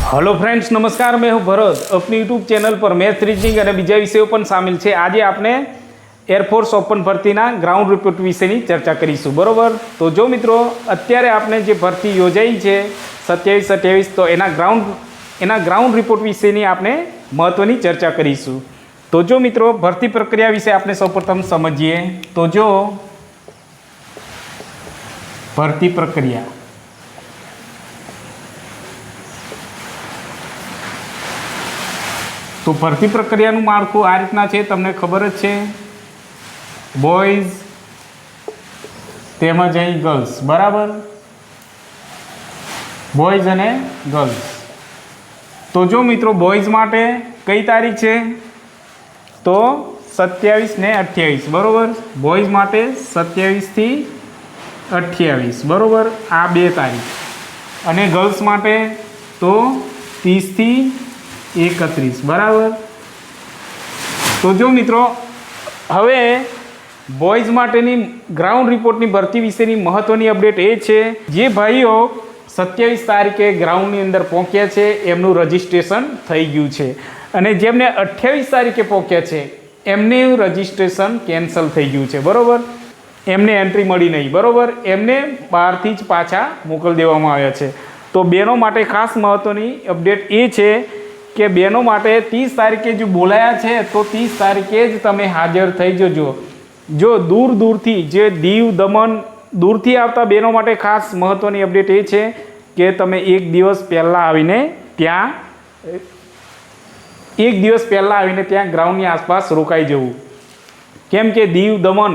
Hello friends, नमस्कार। मैं हूं भरत। अपनी यूट्यूब चैनल पर मैथ रीजनिंग और बीजा विषयों पर शामिल है। आज आपने एरफोर्स ओपन भर्तीना ग्राउंड रिपोर्ट विषयની ચર્ચા કરીશું, બરોબર। તો જો મિત્રો અત્યારે આપણે જે ભરતી યોજાઈ છે 27-28, તો એના ગ્રાઉન્ડ રિપોર્ટ વિશેની આપણે મહત્વની ચર્ચા કરીશું। તો જો મિત્રો ભરતી પ્રક્રિયા વિશે આપણે સૌપ્રથમ સમજીએ। તો જો ભરતી પ્રક્રિયા, तो भर्ती प्रक्रिया माळखुं आ रीतना छे, तमने खबर ज छे। बॉयज तेमज अहीं गर्ल्स, बराबर। बॉयज अने गर्ल्स। तो जो मित्रों बॉयज माटे कई तारीख है तो 27 ने 28, बराबर। बॉयज माटे 27 थी 28, बराबर। आ बे तारीख। अने गर्ल्स माटे तो 30 थी 31, बराबर। तो जो मित्रों हवे बॉयज माटेनी ग्राउंड रिपोर्टनी भर्ती विशेनी महत्वनी अपडेट ए छे, जे भाईओ 27 तारीखे ग्राउंडनी अंदर पहोंच्या छे एमनुं रजिस्ट्रेशन थई गयुं छे, अने जेमने 28 तारीखे पहोंच्या छे एमनुं रजिस्ट्रेशन केन्सल थई गयुं छे, बरोबर। एमने एंट्री मळी नहीं, बरोबर। एमने बहारथी ज पाछा मोकल देवामां आव्या छे। तो बेनो माटे खास महत्वनी अपडेट ए छे कि बहनों माटे 30 तारीखे जो बोलाया है तो 30 तारीखे ज तमे हाजर थई जजो। जो दूर दूर थी जे दीव दमन दूर थी आवता बहनों माटे खास महत्वनी अपडेट ए छे कि तमे एक दिवस पहला आवीने त्यां ग्राउंडनी आसपास रोकाई जवुं। केम के दीव दमन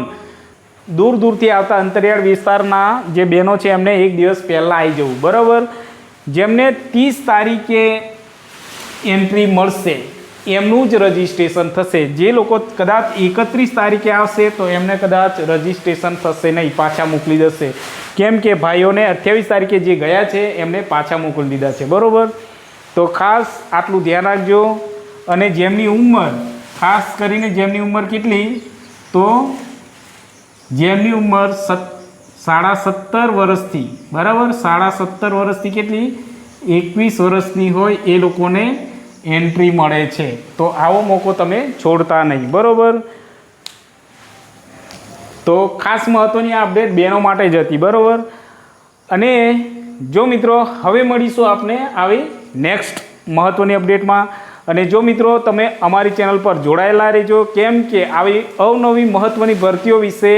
दूर दूर थी आवता अंतरियाळ विस्तारना जे बहनों छे एमने एक दिवस पहला आई जवुं, बराबर। जेमने 30 तारीखे एंट्री मळशे एमनुं ज रजिस्ट्रेशन थशे। जे लोको कदाच 31 तारीखे आवशे तो एमने कदाच रजिस्ट्रेशन थशे नहीं, पाछा मोकली दशे। केम के भाईओने 28 तारीखे जे गया छे एमने पाछा मोकली दीधा छे, बरोबर। तो खास आटलुं ध्यान राखजो। अने जेमनी उंमर, खास करीने जेमनी उंमर केटली, तो जेमनी उंमर 17.5 वर्षथी, बराबर। 17.5 वर्षथी केटली 21 वर्षनी होय ए लोकोने एंट्री मळे छे। तो आवो मौको तमे छोड़ता नहीं, बरोबर। तो खास महत्वनी अपडेट बहनों माटे ज हती, बरोबर। अने जो मित्रों हवे मळीशुं आपने आवी नेक्स्ट महत्वनी अपडेट में। अने जो मित्रों तमे अमारी चेनल पर जोड़ायेला रहीजो, केम के आवी अवनवी महत्वनी भर्तीओ विषे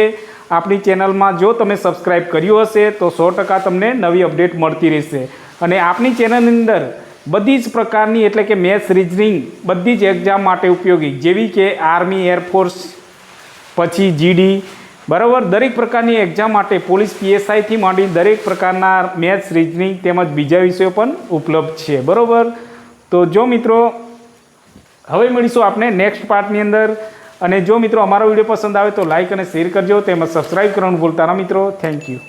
आपणी चेनल में जो तमे सब्सक्राइब कर्युं हशे तो 100% तमने नवी अपडेट मळती रहेशे। अने आपनी चेनल अंदर बधी ज प्रकारनी एटले के मैथ्स रीजनिंग बधी ज एक्जाम माटे उपयोगी, जेवी के आर्मी, एरफोर्स, पछी जीडी, बराबर। दरेक प्रकारनी एक्जाम माटे पोलीस पीएसआई थी मांडी दरेक प्रकारना मैथ्स रीजनिंग तेमज बीजा विषयो पण उपलब्ध छे, बराबर। तो जो मित्रों हवे मळीशुं आपने नेक्स्ट पार्टनी अंदर। अने जो मित्रों अमारो विडियो पसंद आवे तो लाइक अने शेर करजो, तेमज सब्सक्राइब करवानुं भूलता ना मित्रों। Thank you.